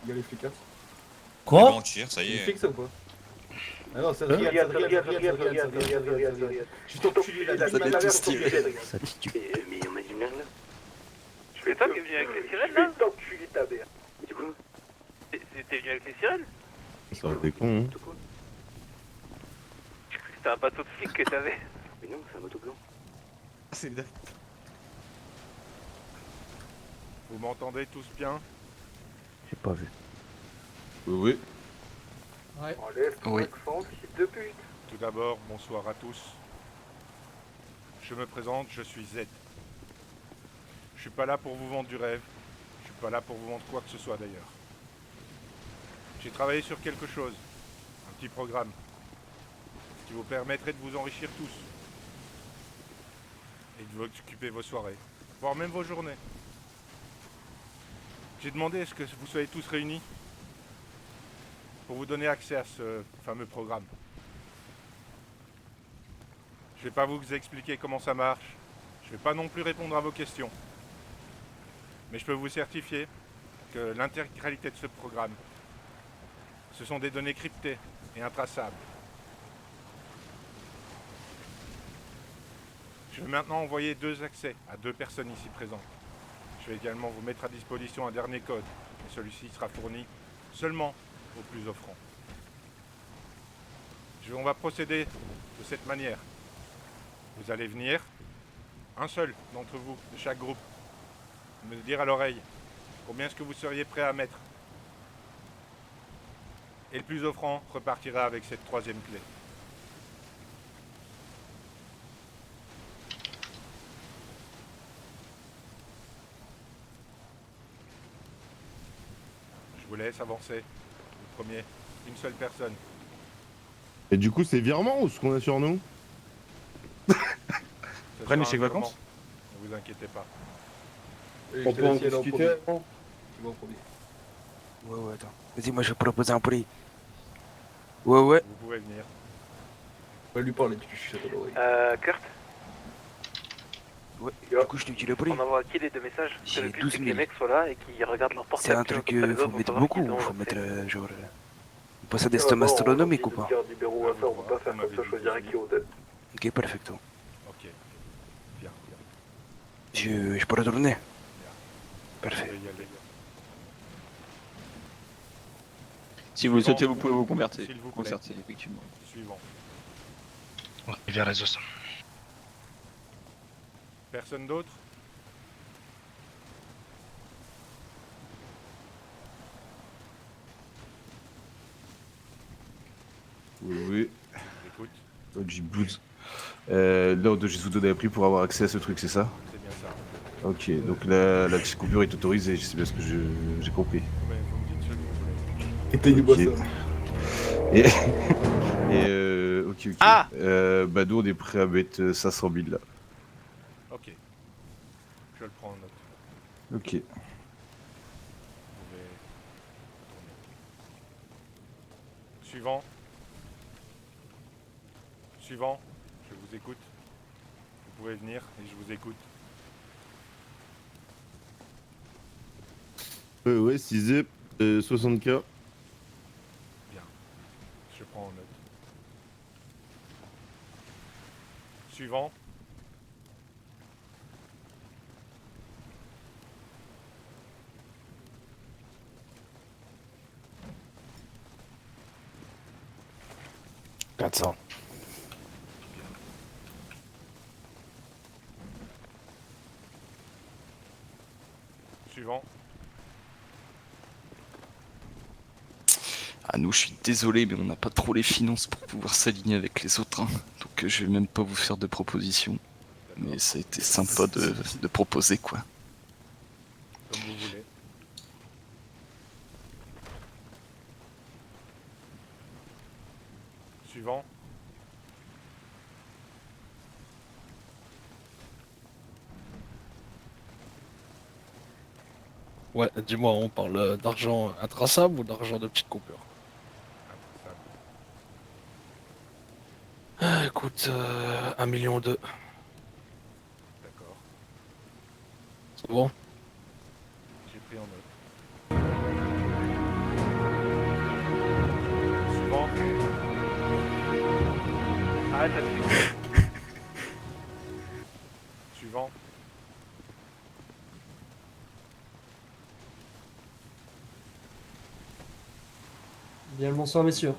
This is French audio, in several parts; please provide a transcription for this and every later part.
Il y a les flics là. Eh ben, Quoi? on tire, ça y Il est est. fixe ça ou pas? Ah non, c'est Riyad, c'est Riyad, c'est Riyad, c'est Riyad, c'est Riyad, c'est Riyad, c'est Riyad. Juste enculé la Ça demi fait verse tout sur Riyad. Ça titube. Mais on m'a dit merde là. C'est toi qui es venu avec les sirènes là? T'enculé ta mère. Du coup, T'es venu avec les sirènes? Ça aurait été con, hein. tout quoi? C'était un bateau de flic que t'avais. Mais non, c'est un moto blanc. C'est bien. Vous m'entendez tous bien? J'ai pas vu. Oui. Enlève ton Oui. accent, fils de pute. Tout d'abord, bonsoir à tous. Je me présente, je suis Z. Je suis pas là pour vous vendre du rêve. Je suis pas là pour vous vendre quoi que ce soit d'ailleurs. J'ai travaillé sur quelque chose, un petit programme, qui vous permettrait de vous enrichir tous. Et de vous occuper vos soirées, voire même vos journées. J'ai demandé à ce que vous soyez tous réunis pour vous donner accès à ce fameux programme. Je vais pas vous expliquer comment ça marche. Je vais pas non plus répondre à vos questions. Mais je peux vous certifier que l'intégralité de ce programme, ce sont des données cryptées et intraçables. Je vais maintenant envoyer 2 accès à 2 personnes ici présentes. Je vais également vous mettre à disposition un dernier code, et celui-ci sera fourni seulement aux plus offrants. On va procéder de cette manière. Vous allez venir, un seul d'entre vous, de chaque groupe, me dire à l'oreille combien est-ce que vous seriez prêt à mettre. Et le plus offrant repartira avec cette 3e clé. Je vous laisse avancer. Le premier, une seule personne. Et du coup, c'est virement ou ce qu'on a sur nous? Ce Prenne les sera chèques un virement. vacances. Ne vous inquiétez pas. On peut en discuter avant. Tu vas en premier. Ouais, attends. Vas-y, moi je vais proposer un prix. Ouais. Vous pouvez venir. On va lui parler du chuchote à l'oreille. Kurt, Ouais. Du coup, je te dis le prix. on envoie qui les 2 messages? Parce que J'ai le but 12 c'est que 000. les mecs soient là et qu'ils regardent leur portable. C'est un tu vois, truc, comme ça, les autres faut vont mettre savoir beaucoup, qu'ils ont faut mettre fait. genre. On passe à des sommes astronomiques ou pas? Numéro à faire, on peut pas faire comme ça, choisir un qui on donne. Ok, perfecto. Ok. Bien. Je peux retourner? Vous Parfait. pouvez y aller. Si vous le souhaitez, vous pouvez vous convertir. S'il vous plaît. Concerter, effectivement. Suivant. Vers les os. Personne d'autre? Oui. Écoute, OG Blues. L'ordre de Jésus donne prix pour avoir accès à ce truc, c'est ça? c'est bien ça. Ok, donc la coupure est autorisée, c'est bien ce que j'ai compris. Vous me dites ce que vous voulez. Éteignez-moi Ok. ça. Ok. Ah Bah nous on est prêt à mettre 500 000 là. Ok. Je le prends en note. Ok. Vous pouvez retourner. Suivant. Suivant. Je vous écoute. Vous pouvez venir et je vous écoute. Ouais, 6 60K. Bien. Je prends en note. Suivant. Suivant. Ah, nous, je suis désolé, mais on n'a pas trop les finances pour pouvoir s'aligner avec les autres. Hein. Donc, je vais même pas vous faire de propositions. Mais ça a été sympa de proposer, quoi. Comme vous voulez. Suivant. Ouais, dis-moi, on parle d'argent intraçable ou d'argent de petite coupure? Intraçable. Écoute, 1,2 million. D'accord. C'est bon? J'ai pris en note. Arrête là-dessus. Suivant. Bien le bonsoir messieurs.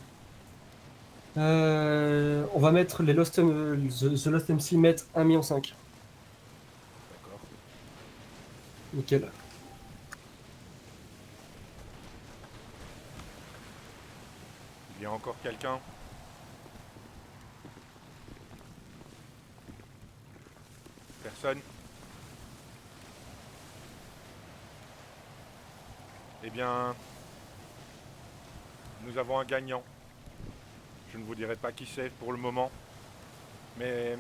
On va mettre les Lost, The Lost MC mettre 1,5 million. D'accord. Nickel. Il y a encore quelqu'un? Personne? Eh bien, nous avons un gagnant. Je ne vous dirai pas qui c'est pour le moment, mais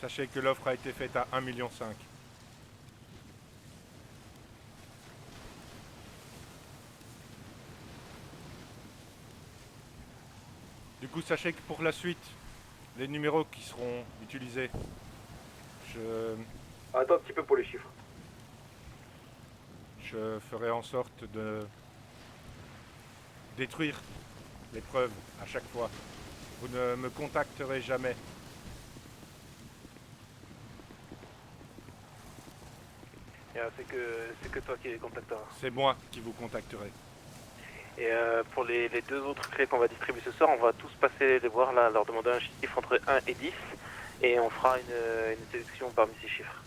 sachez que l'offre a été faite à 1,5 million. Du coup, sachez que pour la suite, les numéros qui seront utilisés, Attends un petit peu pour les chiffres. je ferai en sorte de détruire les preuves à chaque fois. Vous ne me contacterez jamais. C'est que toi qui les contacteras. C'est moi qui vous contacterai. Et pour les deux autres clés qu'on va distribuer ce soir, on va tous passer les voir là, leur demander un chiffre entre 1 et 10, et on fera une sélection parmi ces chiffres.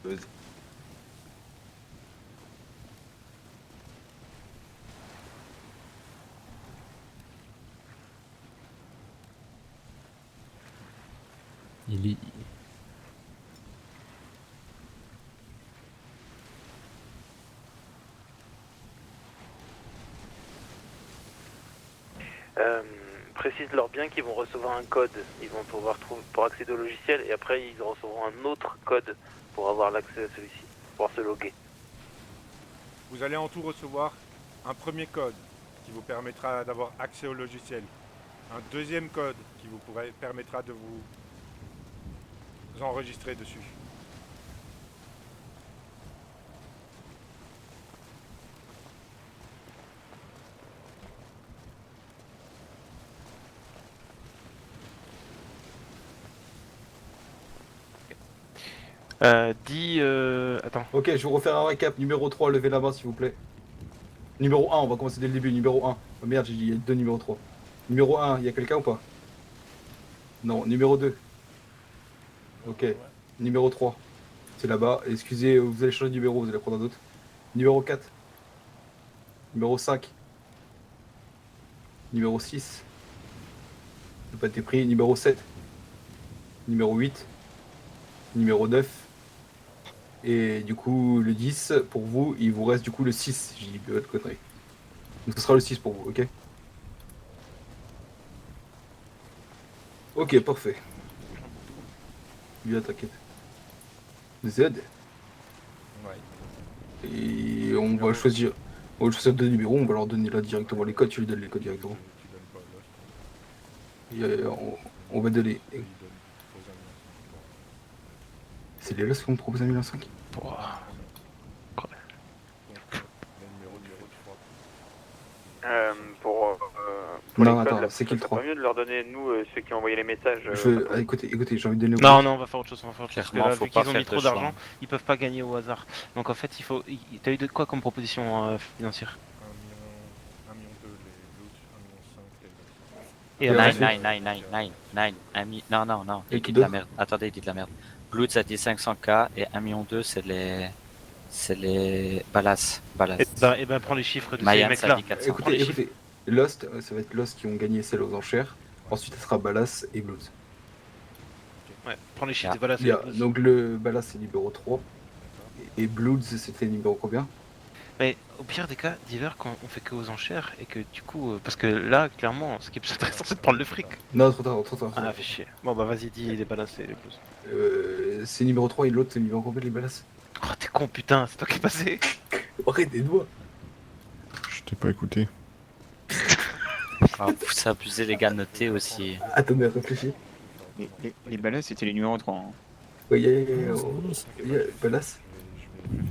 Vas-y. Il est... Précise-leur bien qu'ils vont recevoir un code. Ils vont pouvoir trouver pour accéder au logiciel, et après ils recevront un autre code pour avoir l'accès à celui-ci, pour pouvoir se loguer. Vous allez en tout recevoir un premier code qui vous permettra d'avoir accès au logiciel. Un deuxième code qui vous permettra de vous enregistrer dessus. Attends. Ok, je vais vous refaire un récap. Numéro 3, levez la main s'il vous plaît. Numéro 1, on va commencer dès le début. Numéro 1. Oh merde, j'ai dit il y a deux numéros 3. Numéro 1, il y a quelqu'un ou pas? Non. Numéro 2. Ok. Numéro 3. C'est là-bas. Excusez, vous allez changer de numéro, vous allez prendre un autre. Numéro 4. Numéro 5. Numéro 6. n'a pas été pris. Numéro 7. Numéro 8. Numéro 9. Et du coup, le 10, pour vous, il vous reste du coup le 6. J'ai dit pas de conneries. Donc ce sera le 6 pour vous, ok? Ok, parfait. Bien, t'inquiète. Z. Ouais. Et on va choisir. On va choisir deux numéros, on va leur donner là directement les codes, tu lui donnes les codes directement. Tu donnes pas l'offre. Et, on va donner. Il donne aux amis. C'est les LOS qu'on me propose à 1,5 million. Donc, le numéro 3. Pour Non, les codes, attends, là, c'est qui le ça 3? serait pas mieux de leur donner, nous, ceux qui ont envoyé les messages. Écoutez, j'ai envie de donner au Non, non, on va faire autre chose, on va faire autre chose. Clairement, Parce que faut là, vu pas qu'ils ont faire mis de trop choix. d'argent, ils peuvent pas gagner au hasard. Donc en fait, il faut. T'as eu de quoi comme proposition financière? 1,2 million les Blues, 1,5 million les Et Et ensuite- 9, non, non, non, Et il qui dit de la d'autre? merde. Attendez, il dit de la merde. Bloods a dit 500K et 1,2 million, c'est les Ballas. Et ben prends les chiffres de ces Mayans a mecs-là. dit 400. Prends les Écoutez, Lost, ça va être Lost qui ont gagné celle aux enchères. Ensuite, ce sera Ballas et Blues. Ouais, prends les chiffres Ah. des balles. Donc le Ballas c'est numéro 3. Et Bloods c'était numéro combien? Mais au pire des cas, divers quand on fait que aux enchères et que du coup, parce que là, clairement, ce qui est plus intéressant, c'est de prendre le fric. Non, trop tard, trop tard. Ah, fait chier. Bon, bah vas-y, dis les balances et les blues. C'est numéro 3 et l'autre c'est numéro combien les balasses? Oh, t'es con, putain, c'est toi qui est passé. Arrête des doigts. Je t'ai pas écouté. Ah, vous abusez les gars, notez aussi. Attendez, réfléchis. Les balles, c'était les numéros 3. Hein. Ouais, balasses.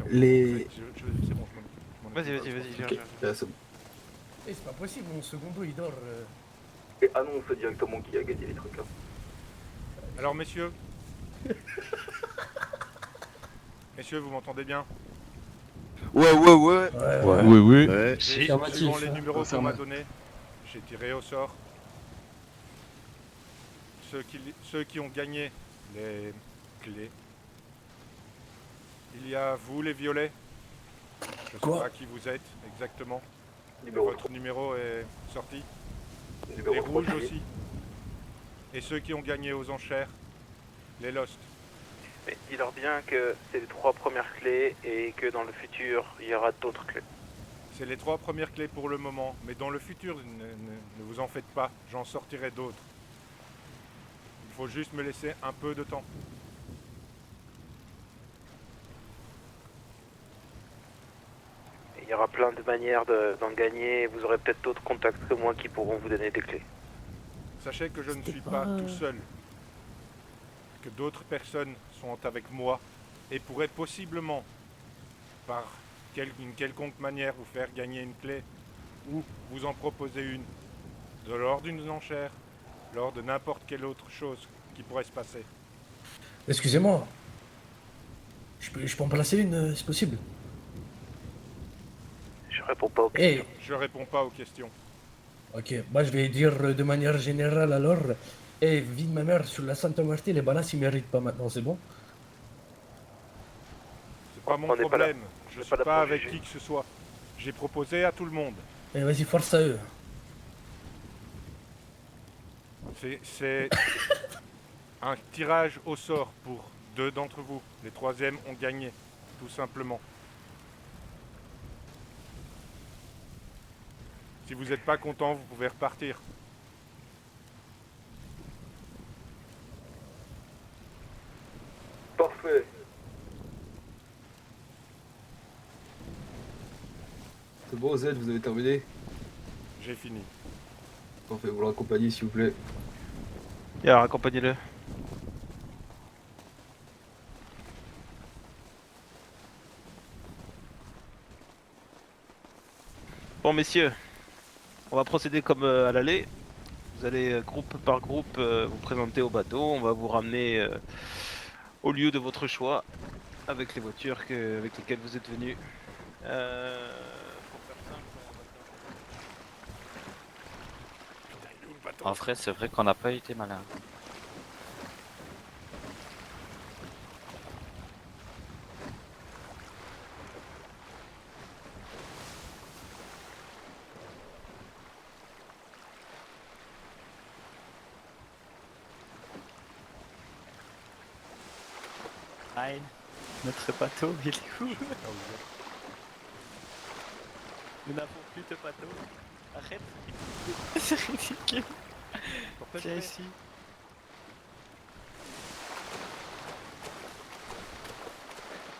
Les. C'est bon, je m'en Vas-y, viens. Ok, là, c'est bon. Eh, c'est pas possible, mon secondo il dort. Et annonce directement qui a gagné les trucs là. Alors, messieurs. Messieurs, vous m'entendez bien? Ouais. Oui. Suivant les numéros qu'on m'a donnés, j'ai tiré au sort. Ceux qui ont gagné les clés. Il y a vous, les violets. Je sais pas qui vous êtes exactement. Votre numéro est sorti. Les rouges aussi. Et ceux qui ont gagné aux enchères, les Lost. Mais dis-leur bien que c'est les 3 premières clés et que dans le futur, il y aura d'autres clés. C'est les 3 premières clés pour le moment, mais dans le futur, ne vous en faites pas, j'en sortirai d'autres. Il faut juste me laisser un peu de temps. Et il y aura plein de manières d'en gagner, vous aurez peut-être d'autres contacts que moi qui pourront vous donner des clés. Sachez que je ne suis pas tout seul, que d'autres personnes sont avec moi et pourraient possiblement, par une quelconque manière, vous faire gagner une clé ou vous en proposer une, lors d'une enchère, lors de n'importe quelle autre chose qui pourrait se passer. Excusez-moi. Je peux en placer une, c'est possible? Je réponds pas aux questions. Je réponds pas aux questions. Ok, moi je vais dire de manière générale alors. Vie de ma mère, sur la Santa Marta, les balances ils méritent pas maintenant, c'est bon? C'est pas mon On n'est pas là. problème. Je On est suis pas là pas pour avec juger. qui que ce soit. J'ai proposé à tout le monde. Vas-y, force à eux. C'est un tirage au sort pour 2 d'entre vous. Les 3e ont gagné, tout simplement. Si vous n'êtes pas content, vous pouvez repartir. Parfait. C'est bon, Z, vous avez terminé? J'ai fini. Parfait, vous le raccompagnez s'il vous plaît. Et alors, accompagnez-le. Bon, messieurs, on va procéder comme à l'aller. Vous allez groupe par groupe vous présenter au bateau. On va vous ramener au lieu de votre choix avec les voitures avec lesquelles vous êtes venus. Pour faire simple, En vrai, c'est vrai qu'on n'a pas été malin. Nein, notre bateau, il est où? Nous n'avons plus de bateau. Arrête. C'est ridicule. Viens ici.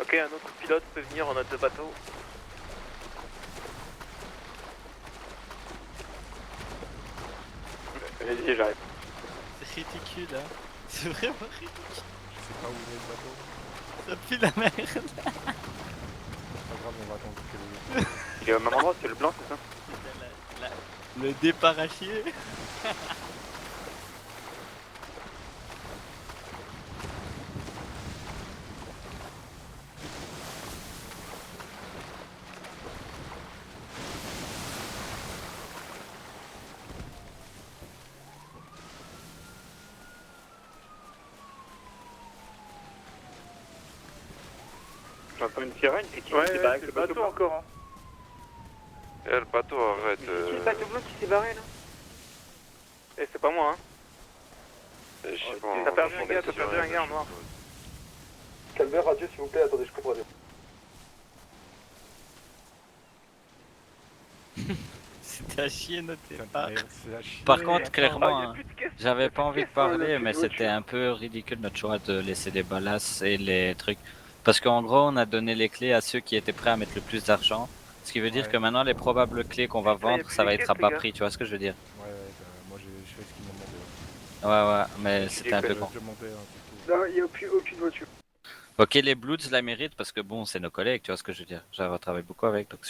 Ok, un autre pilote peut venir en notre bateau. Vas-y, j'arrive. C'est ridicule, hein. C'est vraiment ridicule. Je sais pas où est le bateau. Ça pue la merde. C'est pas grave, on va attendre que... Il est au même endroit, c'est le blanc, c'est ça? Le départ à chier. J'entends une sirène, c'est qui? Ouais, s'est barré avec c'est le le bateau blanc encore. Hein. Le bateau, arrête. C'est le bateau blanc qui s'est barré là? Eh, c'est pas moi, hein. Je sais T'as perdu un gars, en noir. Calmer radio s'il vous plaît, attendez, je comprends rien. C'est à chier, notez Putain, pas. merde, c'est à chier. Par contre, Oh, clairement, y a hein, plus de caisse. j'avais pas envie de parler, mais plus de c'était un peu ridicule notre choix de laisser les balasses et les trucs. Parce qu'en gros, on a donné les clés à ceux qui étaient prêts à mettre le plus d'argent. Ce qui veut dire Ouais. que maintenant, les probables clés qu'on va Putain, y a vendre, plus ça va les être à caisses, bas les gars. prix, tu vois ce que je veux dire? Ouais, bah, moi je fais ce qu'ils m'ont demandé. Ouais, mais Tu c'était un peu déconnes. con. Je demandais, hein, c'est tout. Non, il n'y a aucune voiture. Ok, les Bloods la méritent parce que bon, c'est nos collègues, tu vois ce que je veux dire? J'avais travaillé beaucoup avec, donc